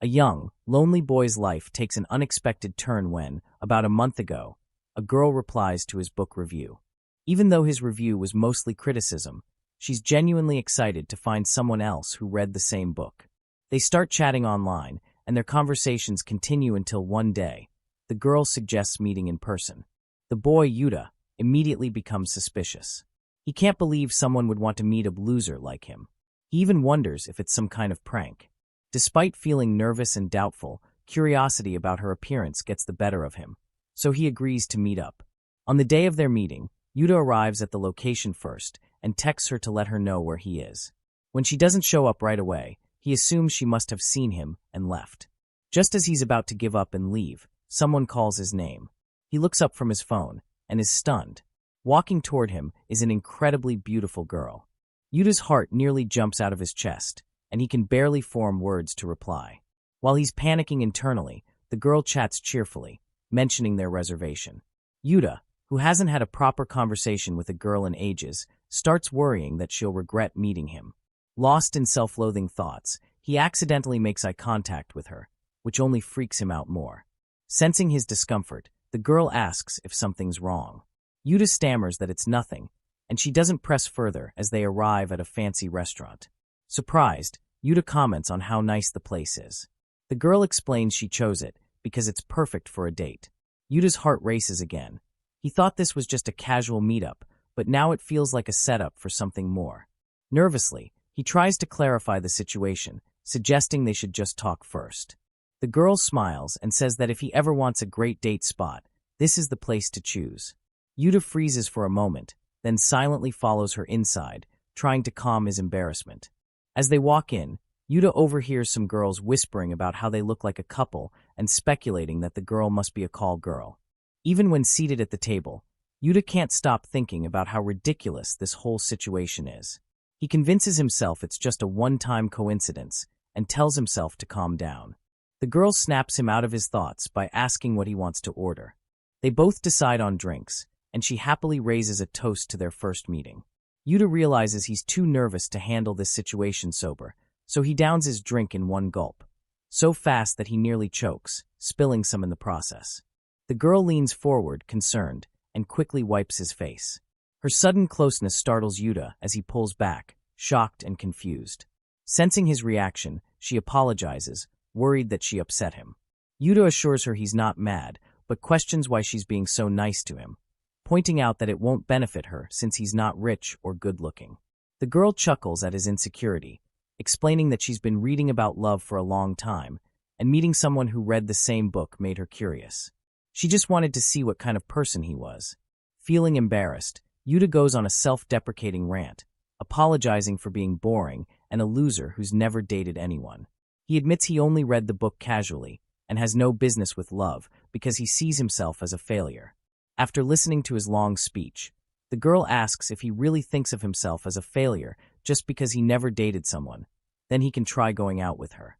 A young, lonely boy's life takes an unexpected turn when, about a month ago, a girl replies to his book review. Even though his review was mostly criticism, she's genuinely excited to find someone else who read the same book. They start chatting online, and their conversations continue until one day, the girl suggests meeting in person. The boy, Yuta, immediately becomes suspicious. He can't believe someone would want to meet a loser like him. He even wonders if it's some kind of prank. Despite feeling nervous and doubtful, curiosity about her appearance gets the better of him, so he agrees to meet up. On the day of their meeting, Yuta arrives at the location first and texts her to let her know where he is. When she doesn't show up right away, he assumes she must have seen him and left. Just as he's about to give up and leave, someone calls his name. He looks up from his phone and is stunned. Walking toward him is an incredibly beautiful girl. Yuta's heart nearly jumps out of his chest, and he can barely form words to reply. While he's panicking internally, the girl chats cheerfully, mentioning their reservation. Yuta, who hasn't had a proper conversation with a girl in ages, starts worrying that she'll regret meeting him. Lost in self-loathing thoughts, he accidentally makes eye contact with her, which only freaks him out more. Sensing his discomfort, the girl asks if something's wrong. Yuta stammers that it's nothing, and she doesn't press further as they arrive at a fancy restaurant. Surprised, Yuta comments on how nice the place is. The girl explains she chose it because it's perfect for a date. Yuta's heart races again. He thought this was just a casual meetup, but now it feels like a setup for something more. Nervously, he tries to clarify the situation, suggesting they should just talk first. The girl smiles and says that if he ever wants a great date spot, this is the place to choose. Yuta freezes for a moment, then silently follows her inside, trying to calm his embarrassment. As they walk in, Yuta overhears some girls whispering about how they look like a couple and speculating that the girl must be a call girl. Even when seated at the table, Yuta can't stop thinking about how ridiculous this whole situation is. He convinces himself it's just a one-time coincidence and tells himself to calm down. The girl snaps him out of his thoughts by asking what he wants to order. They both decide on drinks, and she happily raises a toast to their first meeting. Yuta realizes he's too nervous to handle this situation sober, so he downs his drink in one gulp, so fast that he nearly chokes, spilling some in the process. The girl leans forward, concerned, and quickly wipes his face. Her sudden closeness startles Yuta as he pulls back, shocked and confused. Sensing his reaction, she apologizes, worried that she upset him. Yuta assures her he's not mad, but questions why she's being so nice to him, pointing out that it won't benefit her since he's not rich or good-looking. The girl chuckles at his insecurity, explaining that she's been reading about love for a long time, and meeting someone who read the same book made her curious. She just wanted to see what kind of person he was. Feeling embarrassed, Yuta goes on a self-deprecating rant, apologizing for being boring and a loser who's never dated anyone. He admits he only read the book casually and has no business with love because he sees himself as a failure. After listening to his long speech, the girl asks if he really thinks of himself as a failure just because he never dated someone. Then he can try going out with her.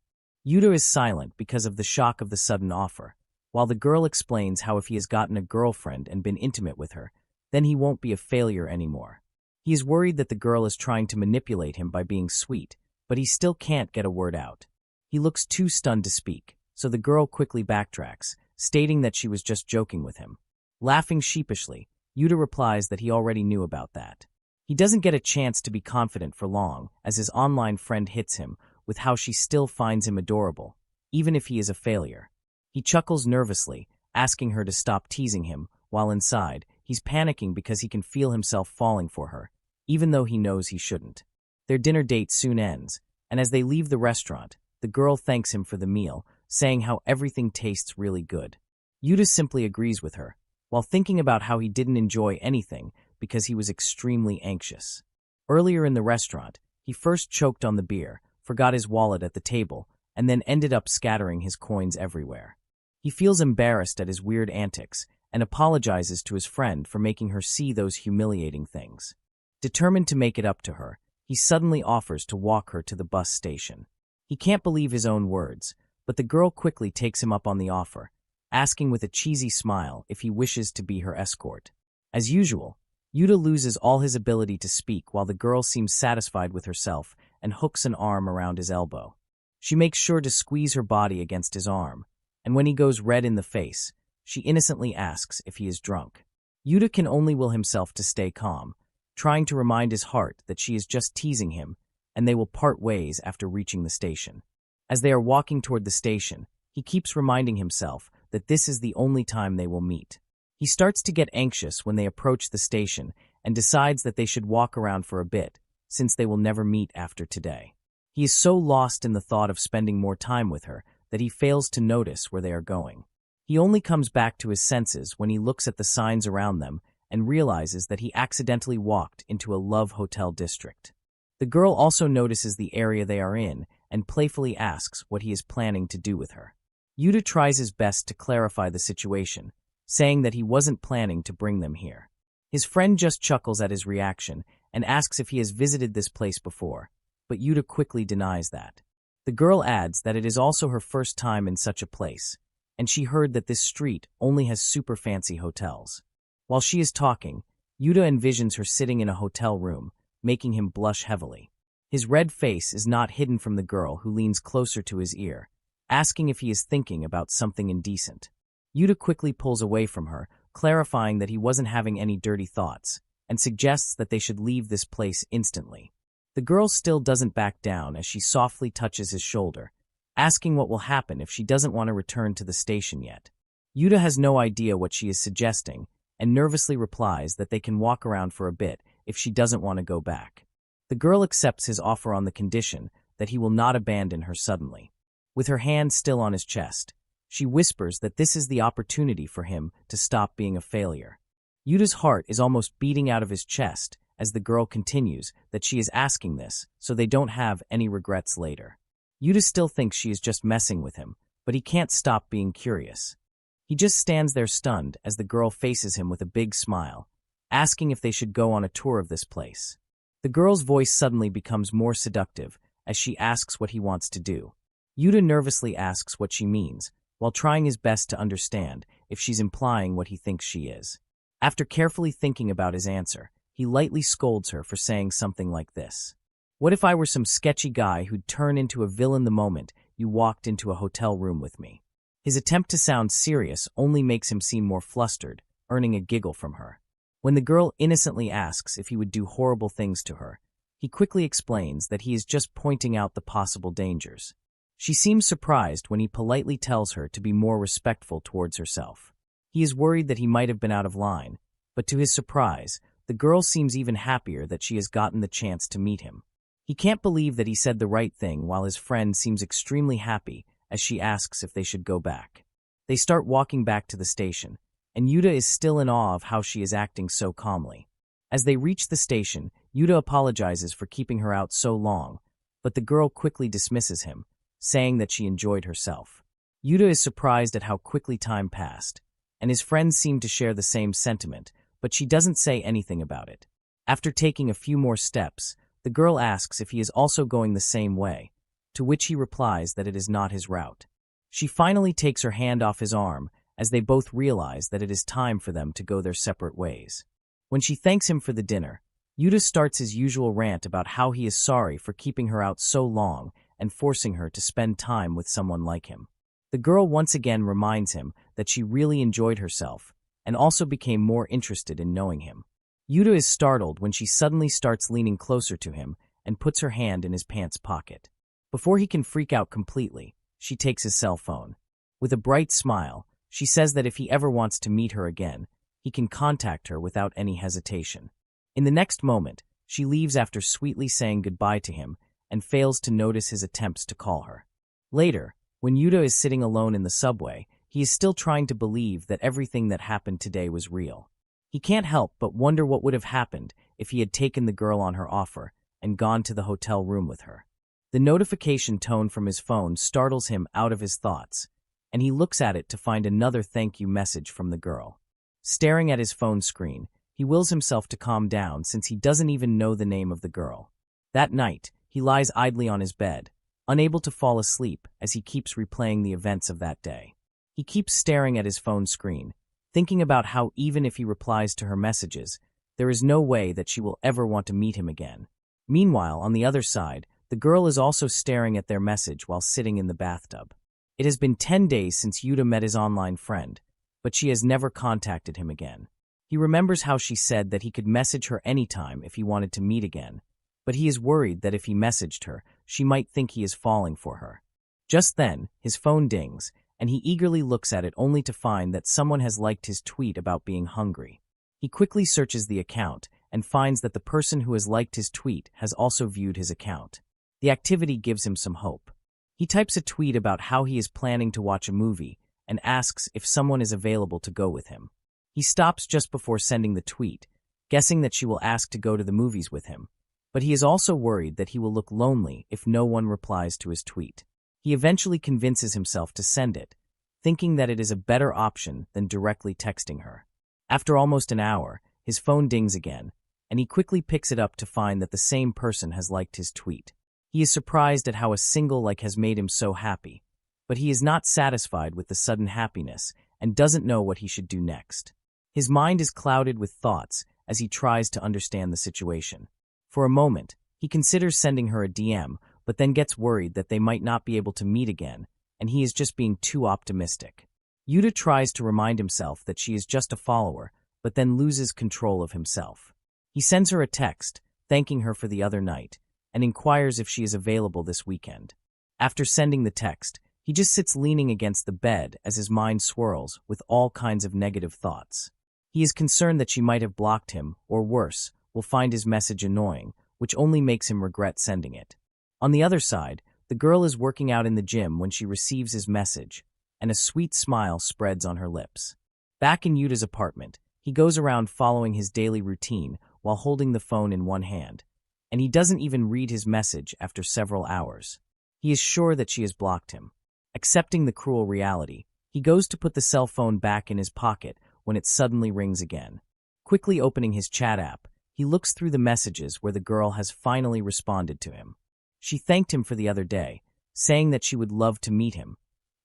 Yuta is silent because of the shock of the sudden offer, while the girl explains how if he has gotten a girlfriend and been intimate with her, then he won't be a failure anymore. He is worried that the girl is trying to manipulate him by being sweet, but he still can't get a word out. He looks too stunned to speak, so the girl quickly backtracks, stating that she was just joking with him. Laughing sheepishly, Yuta replies that he already knew about that. He doesn't get a chance to be confident for long as his online friend hits him with how she still finds him adorable, even if he is a failure. He chuckles nervously, asking her to stop teasing him, while inside, he's panicking because he can feel himself falling for her, even though he knows he shouldn't. Their dinner date soon ends, and as they leave the restaurant, the girl thanks him for the meal, saying how everything tastes really good. Yuta simply agrees with her, while thinking about how he didn't enjoy anything because he was extremely anxious. Earlier in the restaurant, he first choked on the beer, forgot his wallet at the table, and then ended up scattering his coins everywhere. He feels embarrassed at his weird antics and apologizes to his friend for making her see those humiliating things. Determined to make it up to her, he suddenly offers to walk her to the bus station. He can't believe his own words, but the girl quickly takes him up on the offer, asking with a cheesy smile if he wishes to be her escort. As usual, Yuta loses all his ability to speak while the girl seems satisfied with herself and hooks an arm around his elbow. She makes sure to squeeze her body against his arm, and when he goes red in the face, she innocently asks if he is drunk. Yuta can only will himself to stay calm, trying to remind his heart that she is just teasing him, and they will part ways after reaching the station. As they are walking toward the station, he keeps reminding himself that this is the only time they will meet. He starts to get anxious when they approach the station and decides that they should walk around for a bit, since they will never meet after today. He is so lost in the thought of spending more time with her that he fails to notice where they are going. He only comes back to his senses when he looks at the signs around them and realizes that he accidentally walked into a love hotel district. The girl also notices the area they are in and playfully asks what he is planning to do with her. Yuta tries his best to clarify the situation, saying that he wasn't planning to bring them here. His friend just chuckles at his reaction and asks if he has visited this place before, but Yuta quickly denies that. The girl adds that it is also her first time in such a place, and she heard that this street only has super fancy hotels. While she is talking, Yuta envisions her sitting in a hotel room, making him blush heavily. His red face is not hidden from the girl, who leans closer to his ear, asking if he is thinking about something indecent. Yuta quickly pulls away from her, clarifying that he wasn't having any dirty thoughts, and suggests that they should leave this place instantly. The girl still doesn't back down as she softly touches his shoulder, asking what will happen if she doesn't want to return to the station yet. Yuta has no idea what she is suggesting, and nervously replies that they can walk around for a bit if she doesn't want to go back. The girl accepts his offer on the condition that he will not abandon her suddenly. With her hand still on his chest, she whispers that this is the opportunity for him to stop being a failure. Yuta's heart is almost beating out of his chest as the girl continues that she is asking this so they don't have any regrets later. Yuta still thinks she is just messing with him, but he can't stop being curious. He just stands there stunned as the girl faces him with a big smile, asking if they should go on a tour of this place. The girl's voice suddenly becomes more seductive as she asks what he wants to do. Yuta nervously asks what she means, while trying his best to understand if she's implying what he thinks she is. After carefully thinking about his answer, he lightly scolds her for saying something like this: "What if I were some sketchy guy who'd turn into a villain the moment you walked into a hotel room with me?" His attempt to sound serious only makes him seem more flustered, earning a giggle from her. When the girl innocently asks if he would do horrible things to her, he quickly explains that he is just pointing out the possible dangers. She seems surprised when he politely tells her to be more respectful towards herself. He is worried that he might have been out of line, but to his surprise, the girl seems even happier that she has gotten the chance to meet him. He can't believe that he said the right thing, while his friend seems extremely happy as she asks if they should go back. They start walking back to the station, and Yuta is still in awe of how she is acting so calmly. As they reach the station, Yuta apologizes for keeping her out so long, but the girl quickly dismisses him, saying that she enjoyed herself. Yuta is surprised at how quickly time passed, and his friends seem to share the same sentiment, but she doesn't say anything about it. After taking a few more steps, the girl asks if he is also going the same way, to which he replies that it is not his route. She finally takes her hand off his arm as they both realize that it is time for them to go their separate ways. When she thanks him for the dinner, Yuta starts his usual rant about how he is sorry for keeping her out so long and forcing her to spend time with someone like him. The girl once again reminds him that she really enjoyed herself and also became more interested in knowing him. Yuta is startled when she suddenly starts leaning closer to him and puts her hand in his pants pocket. Before he can freak out completely, she takes his cell phone. With a bright smile, she says that if he ever wants to meet her again, he can contact her without any hesitation. In the next moment, she leaves after sweetly saying goodbye to him and fails to notice his attempts to call her. Later, when Yuta is sitting alone in the subway, he is still trying to believe that everything that happened today was real. He can't help but wonder what would have happened if he had taken the girl on her offer and gone to the hotel room with her. The notification tone from his phone startles him out of his thoughts, and he looks at it to find another thank you message from the girl. Staring at his phone screen, he wills himself to calm down since he doesn't even know the name of the girl. That night, he lies idly on his bed, unable to fall asleep as he keeps replaying the events of that day. He keeps staring at his phone screen, thinking about how even if he replies to her messages, there is no way that she will ever want to meet him again. Meanwhile, on the other side, The girl is also staring at their message while sitting in the bathtub. It has been 10 days since Yuta met his online friend, but she has never contacted him again. He remembers how she said that he could message her anytime if he wanted to meet again, but he is worried that if he messaged her, she might think he is falling for her. Just then, his phone dings, and he eagerly looks at it only to find that someone has liked his tweet about being hungry. He quickly searches the account and finds that the person who has liked his tweet has also viewed his account. The activity gives him some hope. He types a tweet about how he is planning to watch a movie and asks if someone is available to go with him. He stops just before sending the tweet, guessing that she will ask to go to the movies with him, but he is also worried that he will look lonely if no one replies to his tweet. He eventually convinces himself to send it, thinking that it is a better option than directly texting her. After almost an hour, his phone dings again, and he quickly picks it up to find that the same person has liked his tweet. He is surprised at how a single like has made him so happy, but he is not satisfied with the sudden happiness and doesn't know what he should do next. His mind is clouded with thoughts as he tries to understand the situation. For a moment, he considers sending her a DM, but then gets worried that they might not be able to meet again, and he is just being too optimistic. Yuta tries to remind himself that she is just a follower, but then loses control of himself. He sends her a text, thanking her for the other night, and inquires if she is available this weekend. After sending the text, he just sits leaning against the bed as his mind swirls with all kinds of negative thoughts. He is concerned that she might have blocked him, or worse, will find his message annoying, which only makes him regret sending it. On the other side, the girl is working out in the gym when she receives his message, and a sweet smile spreads on her lips. Back in Yuta's apartment, he goes around following his daily routine while holding the phone in one hand, and he doesn't even read his message after several hours. He is sure that she has blocked him. Accepting the cruel reality, he goes to put the cell phone back in his pocket when it suddenly rings again. Quickly opening his chat app, he looks through the messages where the girl has finally responded to him. She thanked him for the other day, saying that she would love to meet him,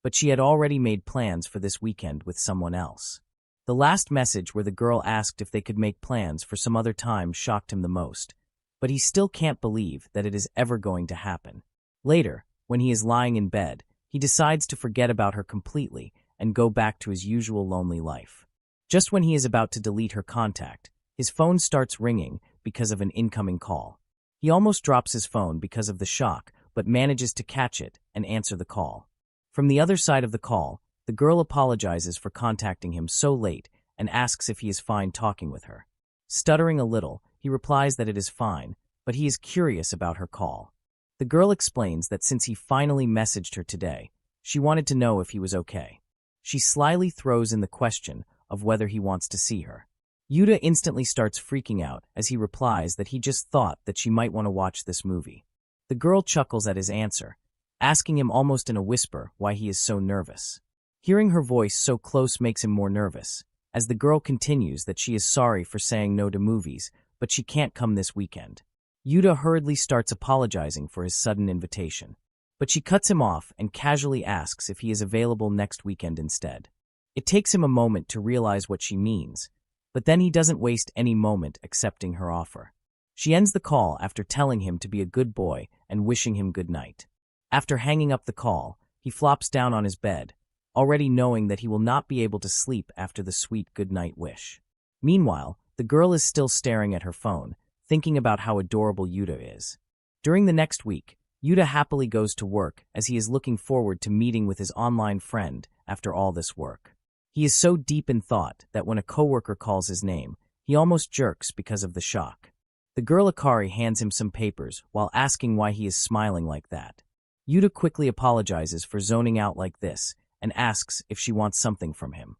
but she had already made plans for this weekend with someone else. The last message where the girl asked if they could make plans for some other time shocked him the most, but he still can't believe that it is ever going to happen. Later, when he is lying in bed, he decides to forget about her completely and go back to his usual lonely life. Just when he is about to delete her contact, his phone starts ringing because of an incoming call. He almost drops his phone because of the shock, but manages to catch it and answer the call. From the other side of the call, the girl apologizes for contacting him so late and asks if he is fine talking with her. Stuttering a little, he replies that it is fine, but he is curious about her call. The girl explains that since he finally messaged her today, she wanted to know if he was okay. She slyly throws in the question of whether he wants to see her. Yuta instantly starts freaking out as he replies that he just thought that she might want to watch this movie. The girl chuckles at his answer, asking him almost in a whisper why he is so nervous. Hearing her voice so close makes him more nervous, as the girl continues that she is sorry for saying no to movies, but she can't come this weekend. Yuta hurriedly starts apologizing for his sudden invitation, but she cuts him off and casually asks if he is available next weekend instead. It takes him a moment to realize what she means, but then he doesn't waste any moment accepting her offer. She ends the call after telling him to be a good boy and wishing him good night. After hanging up the call, he flops down on his bed, already knowing that he will not be able to sleep after the sweet goodnight wish. Meanwhile, the girl is still staring at her phone, thinking about how adorable Yuta is. During the next week, Yuta happily goes to work as he is looking forward to meeting with his online friend after all this work. He is so deep in thought that when a coworker calls his name, he almost jerks because of the shock. The girl Akari hands him some papers while asking why he is smiling like that. Yuta quickly apologizes for zoning out like this and asks if she wants something from him.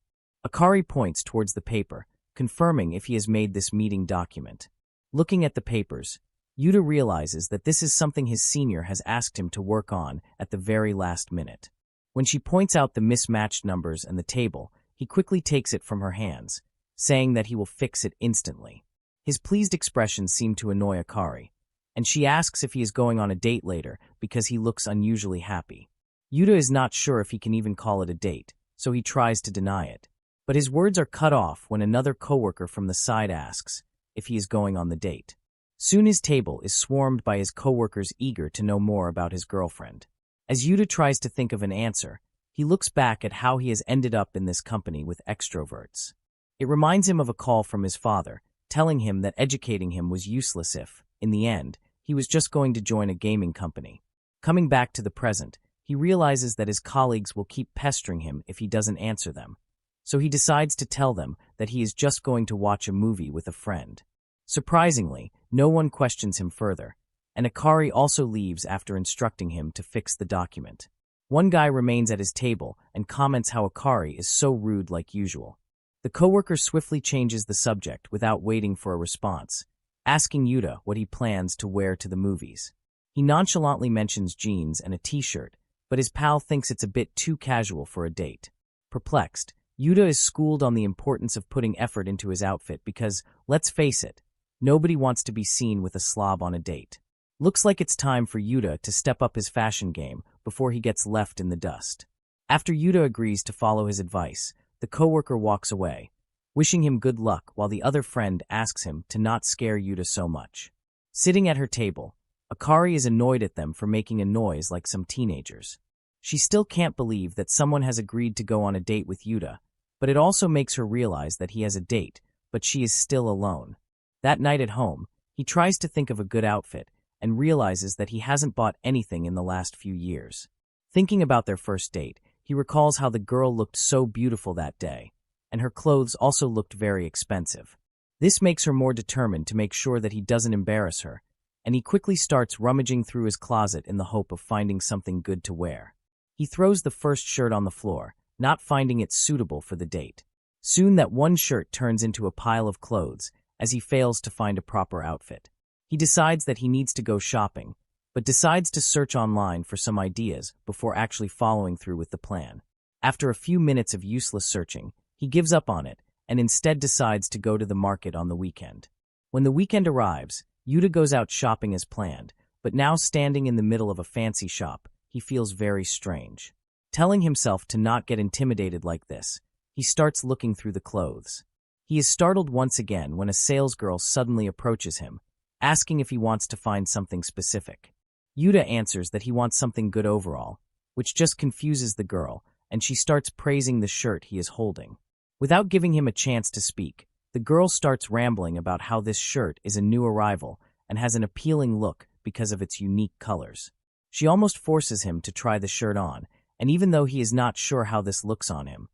Akari points towards the paper, confirming if he has made this meeting document. Looking at the papers, Yuta realizes that this is something his senior has asked him to work on at the very last minute. When she points out the mismatched numbers and the table, he quickly takes it from her hands, saying that he will fix it instantly. His pleased expression seemed to annoy Akari, and she asks if he is going on a date later because he looks unusually happy. Yuta is not sure if he can even call it a date, so he tries to deny it. But his words are cut off when another coworker from the side asks if he is going on the date. Soon his table is swarmed by his coworkers eager to know more about his girlfriend. As Yuta tries to think of an answer, he looks back at how he has ended up in this company with extroverts. It reminds him of a call from his father, telling him that educating him was useless if, in the end, he was just going to join a gaming company. Coming back to the present, he realizes that his colleagues will keep pestering him if he doesn't answer them. So he decides to tell them that he is just going to watch a movie with a friend. Surprisingly, no one questions him further, and Akari also leaves after instructing him to fix the document. One guy remains at his table and comments how Akari is so rude like usual. The coworker swiftly changes the subject without waiting for a response, asking Yuta what he plans to wear to the movies. He nonchalantly mentions jeans and a t-shirt, but his pal thinks it's a bit too casual for a date. Perplexed, Yuta is schooled on the importance of putting effort into his outfit because, let's face it, nobody wants to be seen with a slob on a date. Looks like it's time for Yuta to step up his fashion game before he gets left in the dust. After Yuta agrees to follow his advice, the coworker walks away, wishing him good luck while the other friend asks him to not scare Yuta so much. Sitting at her table, Akari is annoyed at them for making a noise like some teenagers. She still can't believe that someone has agreed to go on a date with Yuta, but it also makes her realize that he has a date, but she is still alone. That night at home, he tries to think of a good outfit and realizes that he hasn't bought anything in the last few years. Thinking about their first date, he recalls how the girl looked so beautiful that day, and her clothes also looked very expensive. This makes her more determined to make sure that he doesn't embarrass her, and he quickly starts rummaging through his closet in the hope of finding something good to wear. He throws the first shirt on the floor, not finding it suitable for the date. Soon that one shirt turns into a pile of clothes, as he fails to find a proper outfit. He decides that he needs to go shopping, but decides to search online for some ideas before actually following through with the plan. After a few minutes of useless searching, he gives up on it and instead decides to go to the market on the weekend. When the weekend arrives, Yuta goes out shopping as planned, but now standing in the middle of a fancy shop, he feels very strange. Telling himself to not get intimidated like this, he starts looking through the clothes. He is startled once again when a salesgirl suddenly approaches him, asking if he wants to find something specific. Yuta answers that he wants something good overall, which just confuses the girl, and she starts praising the shirt he is holding. Without giving him a chance to speak, the girl starts rambling about how this shirt is a new arrival and has an appealing look because of its unique colors. She almost forces him to try the shirt on, and even though he is not sure how this looks on him,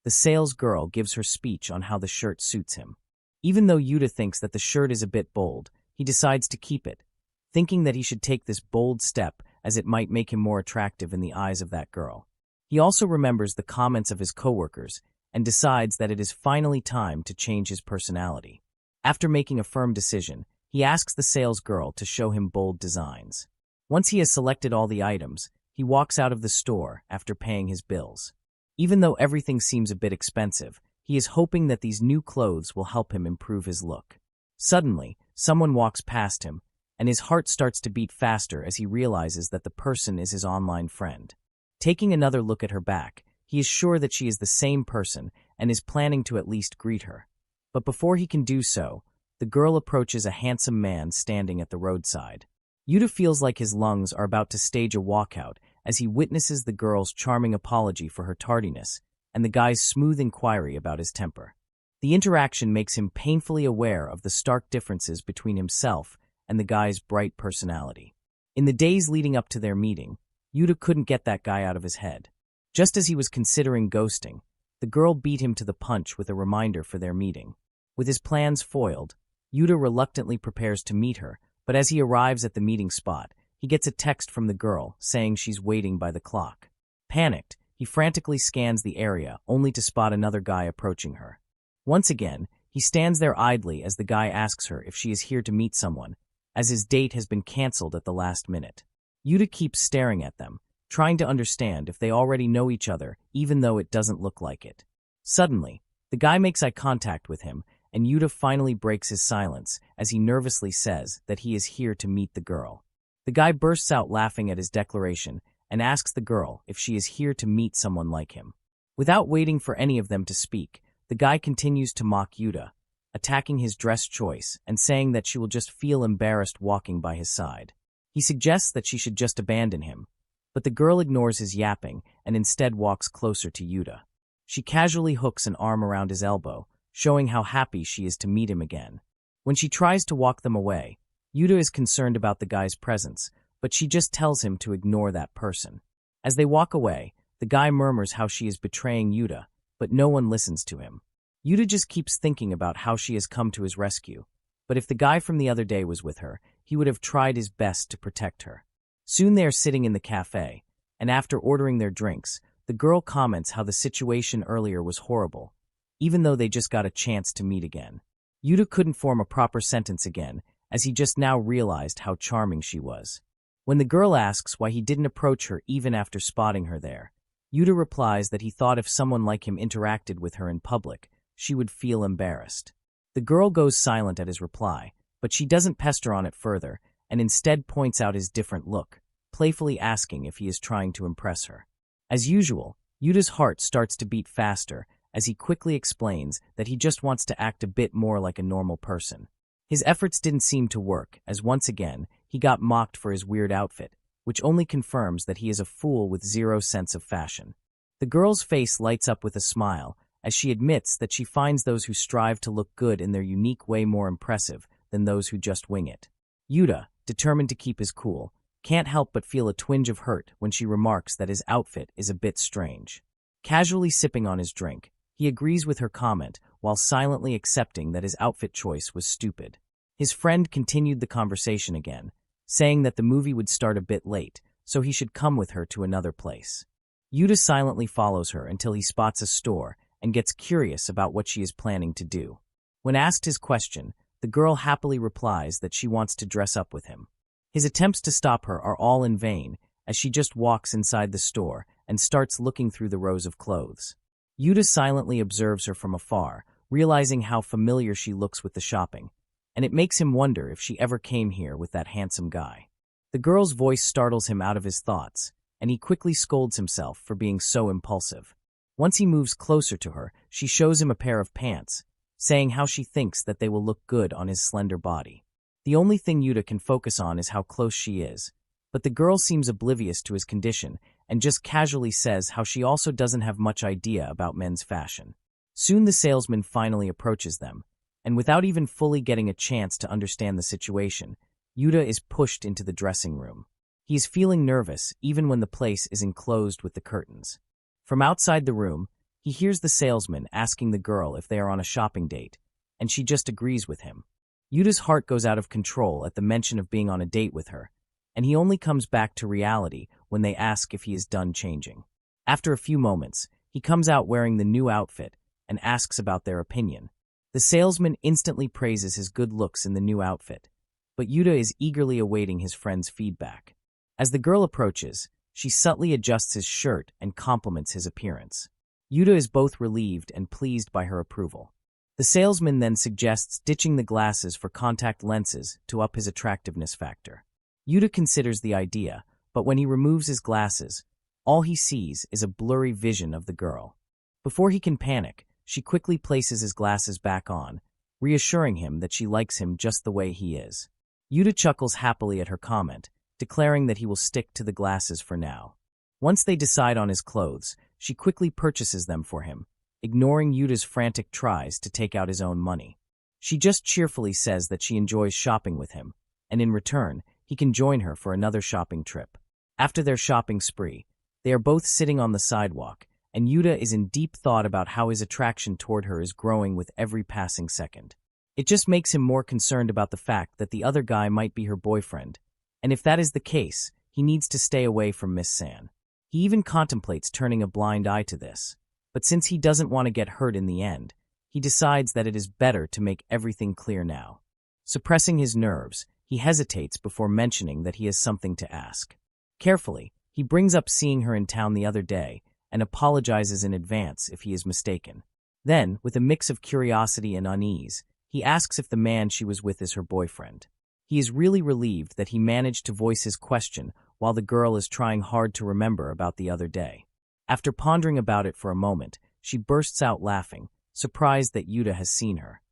the sales girl gives her speech on how the shirt suits him. Even though Yuta thinks that the shirt is a bit bold, he decides to keep it, thinking that he should take this bold step as it might make him more attractive in the eyes of that girl. He also remembers the comments of his coworkers and decides that it is finally time to change his personality. After making a firm decision, he asks the sales girl to show him bold designs. Once he has selected all the items, he walks out of the store after paying his bills. Even though everything seems a bit expensive, he is hoping that these new clothes will help him improve his look. Suddenly, someone walks past him, and his heart starts to beat faster as he realizes that the person is his online friend. Taking another look at her back, he is sure that she is the same person and is planning to at least greet her. But before he can do so, the girl approaches a handsome man standing at the roadside. Yuta feels like his lungs are about to stage a walkout as he witnesses the girl's charming apology for her tardiness and the guy's smooth inquiry about his temper. The interaction makes him painfully aware of the stark differences between himself and the guy's bright personality. In the days leading up to their meeting, Yuta couldn't get that guy out of his head. Just as he was considering ghosting, the girl beat him to the punch with a reminder for their meeting. With his plans foiled, Yuta reluctantly prepares to meet her, but as he arrives at the meeting spot, he gets a text from the girl saying she's waiting by the clock. Panicked, he frantically scans the area only to spot another guy approaching her. Once again, he stands there idly as the guy asks her if she is here to meet someone, as his date has been canceled at the last minute. Yuta keeps staring at them, trying to understand if they already know each other, even though it doesn't look like it. Suddenly, the guy makes eye contact with him, and Yuta finally breaks his silence as he nervously says that he is here to meet the girl. The guy bursts out laughing at his declaration and asks the girl if she is here to meet someone like him. Without waiting for any of them to speak, the guy continues to mock Yuta, attacking his dress choice and saying that she will just feel embarrassed walking by his side. He suggests that she should just abandon him, but the girl ignores his yapping and instead walks closer to Yuta. She casually hooks an arm around his elbow, showing how happy she is to meet him again. When she tries to walk them away, Yuta is concerned about the guy's presence, but she just tells him to ignore that person. As they walk away, the guy murmurs how she is betraying Yuta, but no one listens to him. Yuta just keeps thinking about how she has come to his rescue, but if the guy from the other day was with her, he would have tried his best to protect her. Soon they are sitting in the cafe, and after ordering their drinks, the girl comments how the situation earlier was horrible, even though they just got a chance to meet again. Yuta couldn't form a proper sentence again, as he just now realized how charming she was. When the girl asks why he didn't approach her even after spotting her there, Yuta replies that he thought if someone like him interacted with her in public, she would feel embarrassed. The girl goes silent at his reply, but she doesn't pester on it further, and instead points out his different look, playfully asking if he is trying to impress her. As usual, Yuta's heart starts to beat faster as he quickly explains that he just wants to act a bit more like a normal person. His efforts didn't seem to work, as once again, he got mocked for his weird outfit, which only confirms that he is a fool with zero sense of fashion. The girl's face lights up with a smile as she admits that she finds those who strive to look good in their unique way more impressive than those who just wing it. Yuta, determined to keep his cool, can't help but feel a twinge of hurt when she remarks that his outfit is a bit strange. Casually sipping on his drink, he agrees with her comment while silently accepting that his outfit choice was stupid. His friend continued the conversation again, saying that the movie would start a bit late, so he should come with her to another place. Yuta silently follows her until he spots a store and gets curious about what she is planning to do. When asked his question, the girl happily replies that she wants to dress up with him. His attempts to stop her are all in vain, as she just walks inside the store and starts looking through the rows of clothes. Yuta silently observes her from afar, realizing how familiar she looks with the shopping, and it makes him wonder if she ever came here with that handsome guy. The girl's voice startles him out of his thoughts, and he quickly scolds himself for being so impulsive. Once he moves closer to her, she shows him a pair of pants, saying how she thinks that they will look good on his slender body. The only thing Yuta can focus on is how close she is, but the girl seems oblivious to his condition and just casually says how she also doesn't have much idea about men's fashion. Soon the salesman finally approaches them, and without even fully getting a chance to understand the situation, Yuta is pushed into the dressing room. He is feeling nervous even when the place is enclosed with the curtains. From outside the room, he hears the salesman asking the girl if they are on a shopping date, and she just agrees with him. Yuta's heart goes out of control at the mention of being on a date with her, and he only comes back to reality when they ask if he is done changing. After a few moments, he comes out wearing the new outfit and asks about their opinion. The salesman instantly praises his good looks in the new outfit, but Yuta is eagerly awaiting his friend's feedback. As the girl approaches, she subtly adjusts his shirt and compliments his appearance. Yuta is both relieved and pleased by her approval. The salesman then suggests ditching the glasses for contact lenses to up his attractiveness factor. Yuta considers the idea, but when he removes his glasses, all he sees is a blurry vision of the girl. Before he can panic, she quickly places his glasses back on, reassuring him that she likes him just the way he is. Yuta chuckles happily at her comment, declaring that he will stick to the glasses for now. Once they decide on his clothes, she quickly purchases them for him, ignoring Yuta's frantic tries to take out his own money. She just cheerfully says that she enjoys shopping with him, and in return, he can join her for another shopping trip. After their shopping spree, they are both sitting on the sidewalk, and Yuta is in deep thought about how his attraction toward her is growing with every passing second. It just makes him more concerned about the fact that the other guy might be her boyfriend, and if that is the case, he needs to stay away from Miss San. He even contemplates turning a blind eye to this, but since he doesn't want to get hurt in the end, he decides that it is better to make everything clear now. Suppressing his nerves, he hesitates before mentioning that he has something to ask. Carefully, he brings up seeing her in town the other day and apologizes in advance if he is mistaken. Then, with a mix of curiosity and unease, he asks if the man she was with is her boyfriend. He is really relieved that he managed to voice his question while the girl is trying hard to remember about the other day. After pondering about it for a moment, she bursts out laughing, surprised that Yuta has seen her.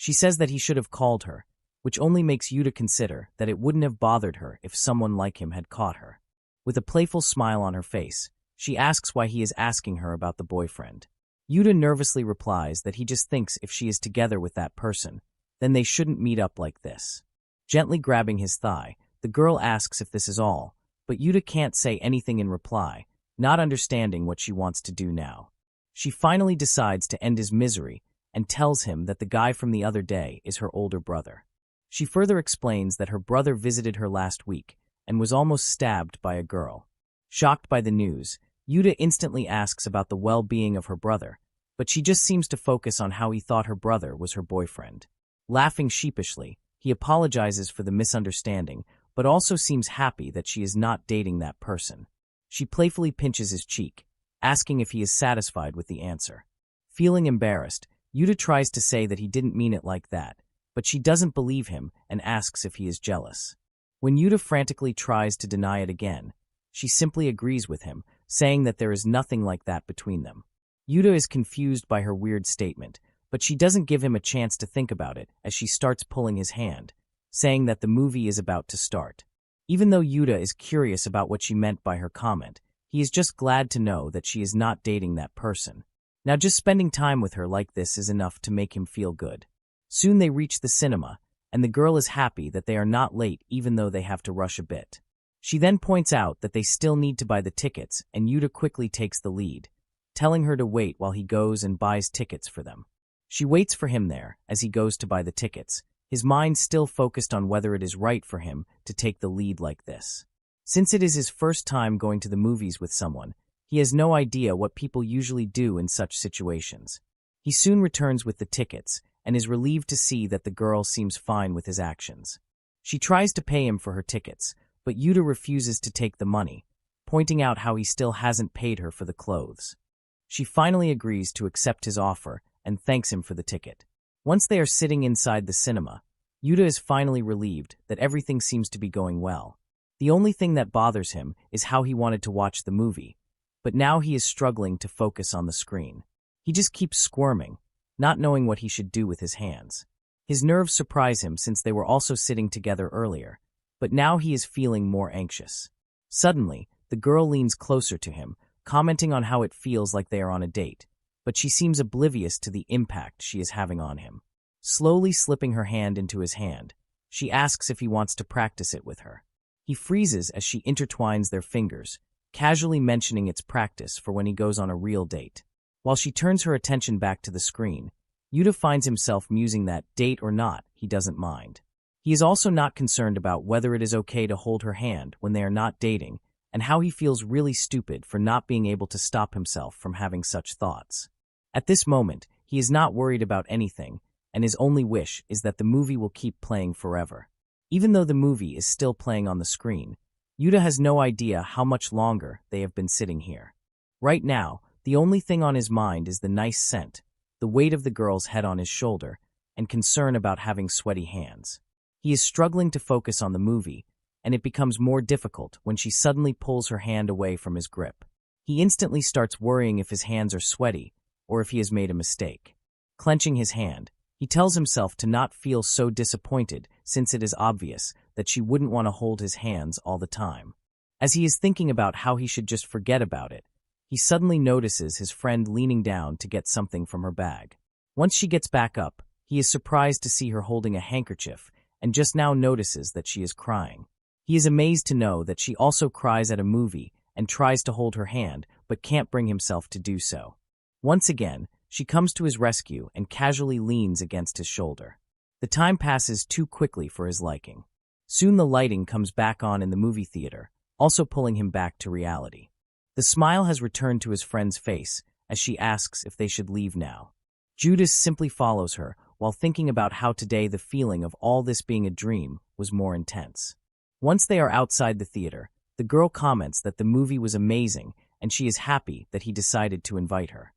She says that he should have called her, which only makes Yuta consider that it wouldn't have bothered her if someone like him had caught her. With a playful smile on her face, she asks why he is asking her about the boyfriend. Yuta nervously replies that he just thinks if she is together with that person, then they shouldn't meet up like this. Gently grabbing his thigh, the girl asks if this is all, but Yuta can't say anything in reply, not understanding what she wants to do now. She finally decides to end his misery and tells him that the guy from the other day is her older brother. She further explains that her brother visited her last week and was almost stabbed by a girl. Shocked by the news, Yuta instantly asks about the well-being of her brother, but she just seems to focus on how he thought her brother was her boyfriend. Laughing sheepishly, he apologizes for the misunderstanding, but also seems happy that she is not dating that person. She playfully pinches his cheek, asking if he is satisfied with the answer. Feeling embarrassed, Yuta tries to say that he didn't mean it like that, but she doesn't believe him and asks if he is jealous. When Yuta frantically tries to deny it again, she simply agrees with him, saying that there is nothing like that between them. Yuta is confused by her weird statement, but she doesn't give him a chance to think about it as she starts pulling his hand, saying that the movie is about to start. Even though Yuta is curious about what she meant by her comment, he is just glad to know that she is not dating that person. Now just spending time with her like this is enough to make him feel good. Soon they reach the cinema, and the girl is happy that they are not late even though they have to rush a bit. She then points out that they still need to buy the tickets, and Yuta quickly takes the lead, telling her to wait while he goes and buys tickets for them. She waits for him there as he goes to buy the tickets, his mind still focused on whether it is right for him to take the lead like this. Since it is his first time going to the movies with someone, he has no idea what people usually do in such situations. He soon returns with the tickets and is relieved to see that the girl seems fine with his actions. She tries to pay him for her tickets, but Yuta refuses to take the money, pointing out how he still hasn't paid her for the clothes. She finally agrees to accept his offer and thanks him for the ticket. Once they are sitting inside the cinema, Yuta is finally relieved that everything seems to be going well. The only thing that bothers him is how he wanted to watch the movie, but now he is struggling to focus on the screen. He just keeps squirming, not knowing what he should do with his hands. His nerves surprise him since they were also sitting together earlier, but now he is feeling more anxious. Suddenly, the girl leans closer to him, commenting on how it feels like they are on a date, but she seems oblivious to the impact she is having on him. Slowly slipping her hand into his hand, she asks if he wants to practice it with her. He freezes as she intertwines their fingers, casually mentioning its practice for when he goes on a real date. While she turns her attention back to the screen, Yuta finds himself musing that, date or not, he doesn't mind. He is also not concerned about whether it is okay to hold her hand when they are not dating, and how he feels really stupid for not being able to stop himself from having such thoughts. At this moment, he is not worried about anything, and his only wish is that the movie will keep playing forever. Even though the movie is still playing on the screen, Yuta has no idea how much longer they have been sitting here. Right now, the only thing on his mind is the nice scent, the weight of the girl's head on his shoulder, and concern about having sweaty hands. He is struggling to focus on the movie, and it becomes more difficult when she suddenly pulls her hand away from his grip. He instantly starts worrying if his hands are sweaty or if he has made a mistake. Clenching his hand, he tells himself to not feel so disappointed since it is obvious that she wouldn't want to hold his hands all the time. As he is thinking about how he should just forget about it, he suddenly notices his friend leaning down to get something from her bag. Once she gets back up, he is surprised to see her holding a handkerchief and just now notices that she is crying. He is amazed to know that she also cries at a movie and tries to hold her hand but can't bring himself to do so. Once again, she comes to his rescue and casually leans against his shoulder. The time passes too quickly for his liking. Soon the lighting comes back on in the movie theater, also pulling him back to reality. The smile has returned to his friend's face as she asks if they should leave now. Judas simply follows her while thinking about how today the feeling of all this being a dream was more intense. Once they are outside the theater, the girl comments that the movie was amazing and she is happy that he decided to invite her.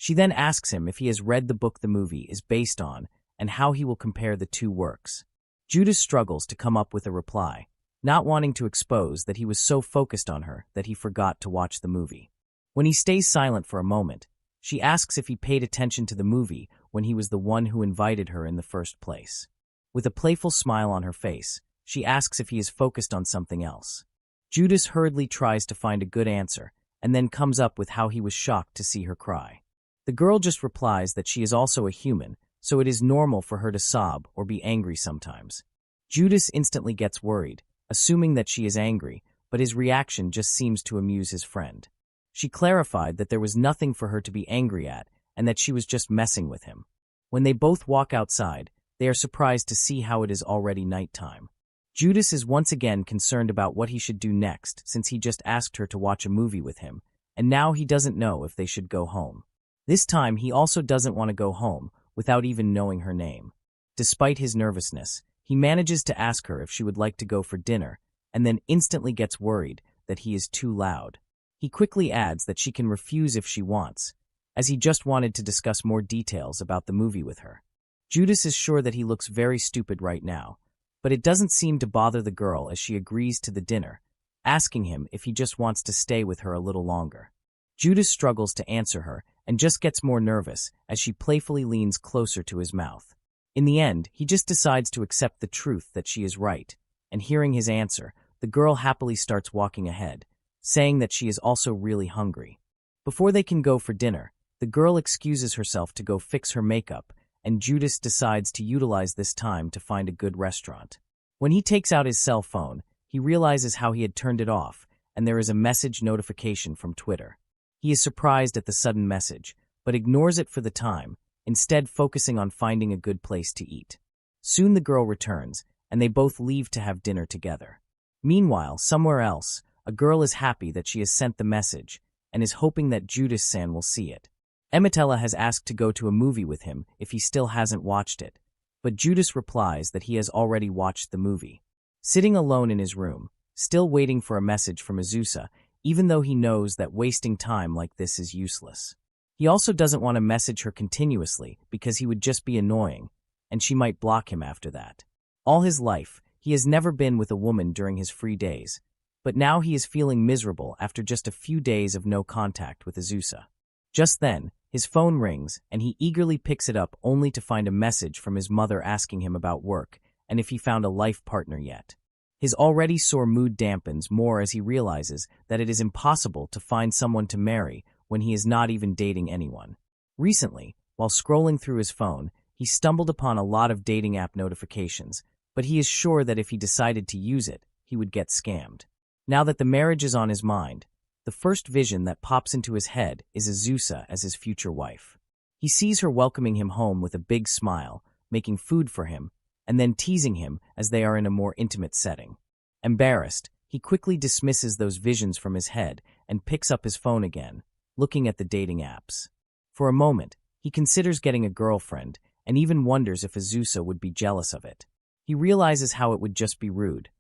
She then asks him if he has read the book the movie is based on and how he will compare the two works. Judas struggles to come up with a reply, not wanting to expose that he was so focused on her that he forgot to watch the movie. When he stays silent for a moment, she asks if he paid attention to the movie when he was the one who invited her in the first place. With a playful smile on her face, she asks if he is focused on something else. Judas hurriedly tries to find a good answer, and then comes up with how he was shocked to see her cry. The girl just replies that she is also a human, so it is normal for her to sob or be angry sometimes. Judas instantly gets worried, assuming that she is angry, but his reaction just seems to amuse his friend. She clarified that there was nothing for her to be angry at, and that she was just messing with him. When they both walk outside, they are surprised to see how it is already nighttime. Judas is once again concerned about what he should do next, since he just asked her to watch a movie with him, and now he doesn't know if they should go home. This time he also doesn't want to go home without even knowing her name. Despite his nervousness, he manages to ask her if she would like to go for dinner, and then instantly gets worried that he is too loud. He quickly adds that she can refuse if she wants, as he just wanted to discuss more details about the movie with her. Judas is sure that he looks very stupid right now, but it doesn't seem to bother the girl as she agrees to the dinner, asking him if he just wants to stay with her a little longer. Judas struggles to answer her and just gets more nervous as she playfully leans closer to his mouth. In the end, he just decides to accept the truth that she is right, and hearing his answer, the girl happily starts walking ahead, saying that she is also really hungry. Before they can go for dinner, the girl excuses herself to go fix her makeup, and Judas decides to utilize this time to find a good restaurant. When he takes out his cell phone, he realizes how he had turned it off, and there is a message notification from Twitter. He is surprised at the sudden message, but ignores it for the time, instead focusing on finding a good place to eat. Soon the girl returns, and they both leave to have dinner together. Meanwhile, somewhere else, a girl is happy that she has sent the message, and is hoping that Judas-san will see it. ᴄᴏᴘύÿ has asked to go to a movie with him if he still hasn't watched it, but Judas replies that he has already watched the movie. Sitting alone in his room, still waiting for a message from Azusa, even though he knows that wasting time like this is useless. He also doesn't want to message her continuously because he would just be annoying, and she might block him after that. All his life, he has never been with a woman during his free days, but now he is feeling miserable after just a few days of no contact with Azusa. Just then, his phone rings, and he eagerly picks it up only to find a message from his mother asking him about work and if he found a life partner yet. His already sore mood dampens more as he realizes that it is impossible to find someone to marry when he is not even dating anyone. Recently, while scrolling through his phone, he stumbled upon a lot of dating app notifications, but he is sure that if he decided to use it, he would get scammed. Now that the marriage is on his mind, the first vision that pops into his head is Azusa as his future wife. He sees her welcoming him home with a big smile, making food for him, and then teasing him as they are in a more intimate setting. Embarrassed, he quickly dismisses those visions from his head and picks up his phone again, looking at the dating apps. For a moment, he considers getting a girlfriend and even wonders if Azusa would be jealous of it. He realizes how it would just be rude,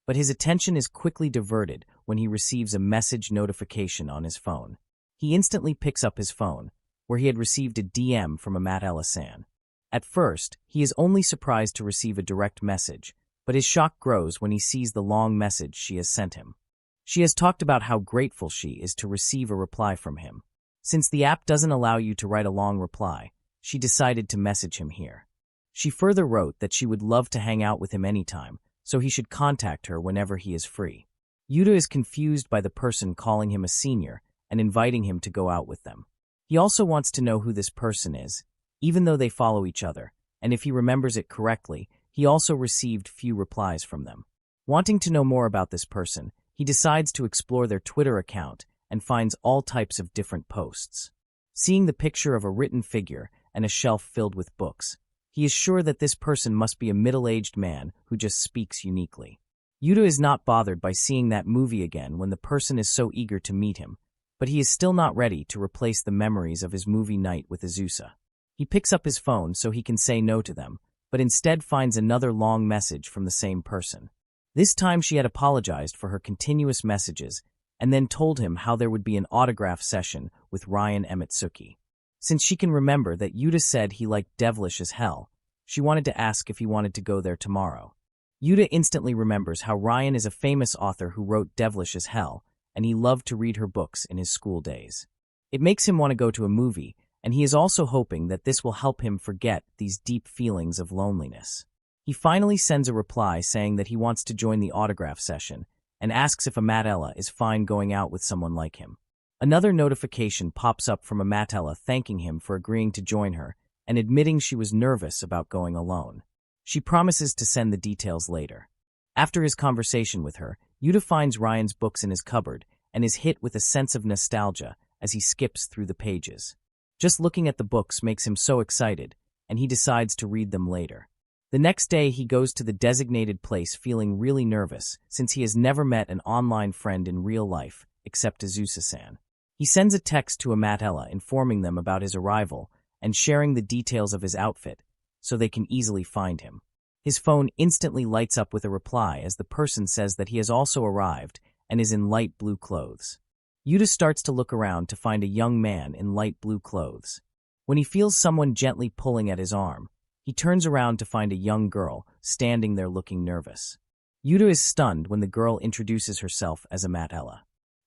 but his attention is quickly diverted when he receives a message notification on his phone. He instantly picks up his phone, where he had received a DM from ᴄᴏᴘύÿ. At first, he is only surprised to receive a direct message, but his shock grows when he sees the long message she has sent him. She has talked about how grateful she is to receive a reply from him. Since the app doesn't allow you to write a long reply, she decided to message him here. She further wrote that she would love to hang out with him anytime, so he should contact her whenever he is free. Yuta is confused by the person calling him a senior and inviting him to go out with them. He also wants to know who this person is, even though they follow each other, and if he remembers it correctly, he also received few replies from them. Wanting to know more about this person, he decides to explore their Twitter account and finds all types of different posts. Seeing the picture of a written figure and a shelf filled with books, he is sure that this person must be a middle-aged man who just speaks uniquely. Yuta is not bothered by seeing that movie again when the person is so eager to meet him, but he is still not ready to replace the memories of his movie night with Azusa. He picks up his phone so he can say no to them, but instead finds another long message from the same person. This time she had apologized for her continuous messages and then told him how there would be an autograph session with Ryan Emitsuki. Since she can remember that Yuta said he liked devilish as hell, she wanted to ask if he wanted to go there tomorrow. Yuta instantly remembers how Ryan is a famous author who wrote devilish as hell, and he loved to read her books in his school days. It makes him want to go to a movie, and he is also hoping that this will help him forget these deep feelings of loneliness. He finally sends a reply saying that he wants to join the autograph session and asks if Amatella is fine going out with someone like him. Another notification pops up from Amatella thanking him for agreeing to join her and admitting she was nervous about going alone. She promises to send the details later. After his conversation with her, Yuta finds Ryan's books in his cupboard and is hit with a sense of nostalgia as he skips through the pages. Just looking at the books makes him so excited, and he decides to read them later. The next day, he goes to the designated place feeling really nervous since he has never met an online friend in real life except Azusa-san. He sends a text to Amatella informing them about his arrival and sharing the details of his outfit so they can easily find him. His phone instantly lights up with a reply as the person says that he has also arrived and is in light blue clothes. Yuta starts to look around to find a young man in light blue clothes. When he feels someone gently pulling at his arm, he turns around to find a young girl standing there looking nervous. Yuta is stunned when the girl introduces herself as Amatella.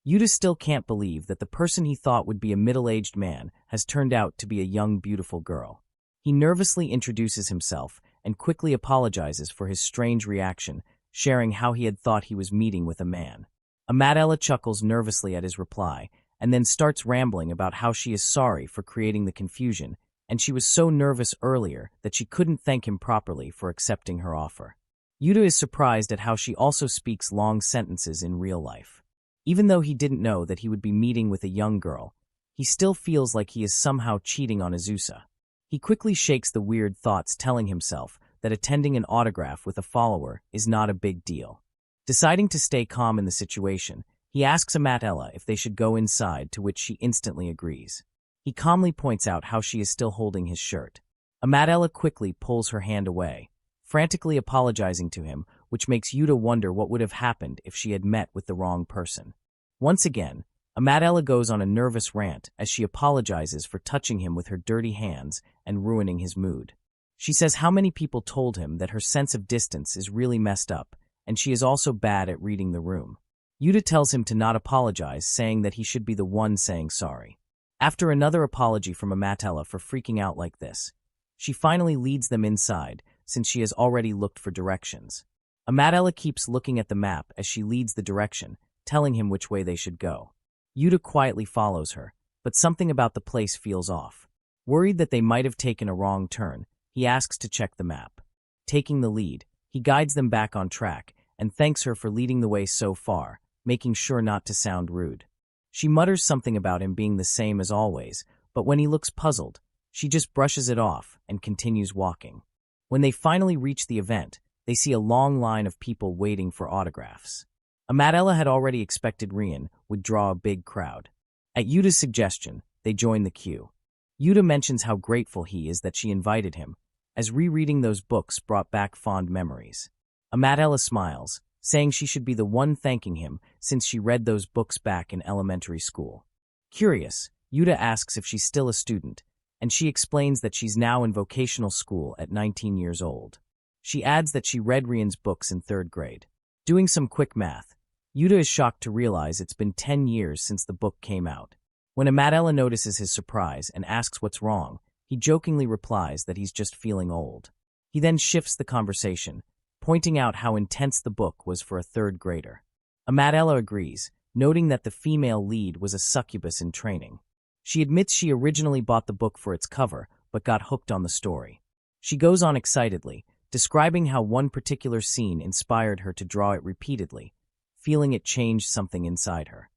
Yuta still can't believe that the person he thought would be a middle-aged man has turned out to be a young, beautiful girl. He nervously introduces himself and quickly apologizes for his strange reaction, sharing how he had thought he was meeting with a man. Amatella chuckles nervously at his reply and then starts rambling about how she is sorry for creating the confusion, and she was so nervous earlier that she couldn't thank him properly for accepting her offer. Yuta is surprised at how she also speaks long sentences in real life. Even though he didn't know that he would be meeting with a young girl, he still feels like he is somehow cheating on Azusa. He quickly shakes the weird thoughts, telling himself that attending an autograph with a follower is not a big deal. Deciding to stay calm in the situation, he asks Amatella if they should go inside, to which she instantly agrees. He calmly points out how she is still holding his shirt. Amatella quickly pulls her hand away, frantically apologizing to him, which makes Yuta wonder what would have happened if she had met with the wrong person. Once again, Amatella goes on a nervous rant as she apologizes for touching him with her dirty hands and ruining his mood. She says how many people told him that her sense of distance is really messed up, and she is also bad at reading the room. Yuta tells him to not apologize, saying that he should be the one saying sorry. After another apology from Amatella for freaking out like this, she finally leads them inside, since she has already looked for directions. Amatella keeps looking at the map as she leads the direction, telling him which way they should go. Yuta quietly follows her, but something about the place feels off. Worried that they might have taken a wrong turn, he asks to check the map. Taking the lead, he guides them back on track and thanks her for leading the way so far, making sure not to sound rude. She mutters something about him being the same as always, but when he looks puzzled, she just brushes it off and continues walking. When they finally reach the event, they see a long line of people waiting for autographs. Amatella had already expected Ryan would draw a big crowd. At Yuta's suggestion, they join the queue. Yuta mentions how grateful he is that she invited him, as rereading those books brought back fond memories. Amatella smiles, saying she should be the one thanking him since she read those books back in elementary school. Curious, Yuta asks if she's still a student, and she explains that she's now in vocational school at 19 years old. She adds that she read Ryan's books in 3rd grade. Doing some quick math, Yuta is shocked to realize it's been 10 years since the book came out. When Amatella notices his surprise and asks what's wrong, he jokingly replies that he's just feeling old. He then shifts the conversation, pointing out how intense the book was for a 3rd grader. Amatella agrees, noting that the female lead was a succubus in training. She admits she originally bought the book for its cover, but got hooked on the story. She goes on excitedly, describing how one particular scene inspired her to draw it repeatedly, feeling it changed something inside her.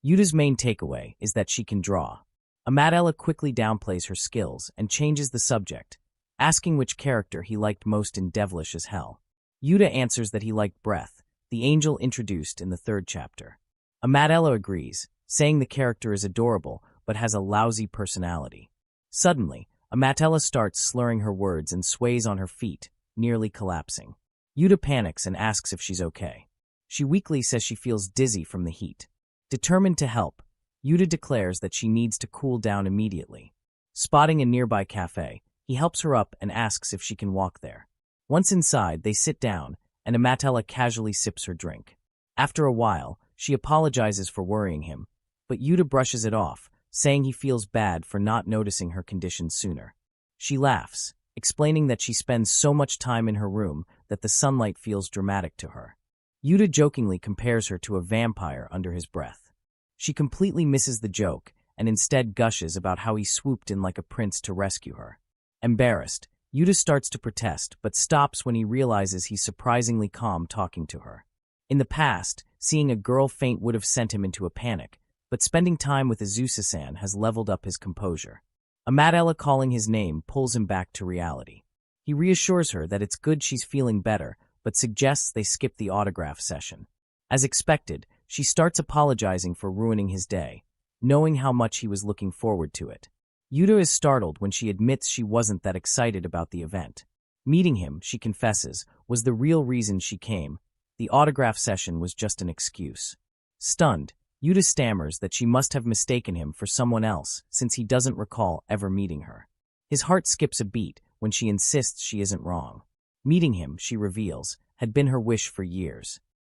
Yuta's main takeaway is that she can draw. Amatella quickly downplays her skills and changes the subject, asking which character he liked most in Devilish as Hell. Yuta answers that he liked Breath, the angel introduced in the 3rd chapter. Amatella agrees, saying the character is adorable but has a lousy personality. Suddenly, Amatella starts slurring her words and sways on her feet, nearly collapsing. Yuta panics and asks if she's okay. She weakly says she feels dizzy from the heat. Determined to help, Yuta declares that she needs to cool down immediately. Spotting a nearby cafe, he helps her up and asks if she can walk there. Once inside, they sit down, and Amatella casually sips her drink. After a while, she apologizes for worrying him, but Yuta brushes it off, saying he feels bad for not noticing her condition sooner. She laughs, explaining that she spends so much time in her room that the sunlight feels dramatic to her. Yuta jokingly compares her to a vampire under his breath. She completely misses the joke and instead gushes about how he swooped in like a prince to rescue her. Embarrassed, Yuta starts to protest but stops when he realizes he's surprisingly calm talking to her. In the past, seeing a girl faint would have sent him into a panic, but spending time with Azusa-san has leveled up his composure. Amatella calling his name pulls him back to reality. He reassures her that it's good she's feeling better, but suggests they skip the autograph session. As expected, she starts apologizing for ruining his day, knowing how much he was looking forward to it. Yuta is startled when she admits she wasn't that excited about the event. Meeting him, she confesses, was the real reason she came. The autograph session was just an excuse. Stunned, Yuta stammers that she must have mistaken him for someone else since he doesn't recall ever meeting her. His heart skips a beat when she insists she isn't wrong. Meeting him, she reveals, had been her wish for years.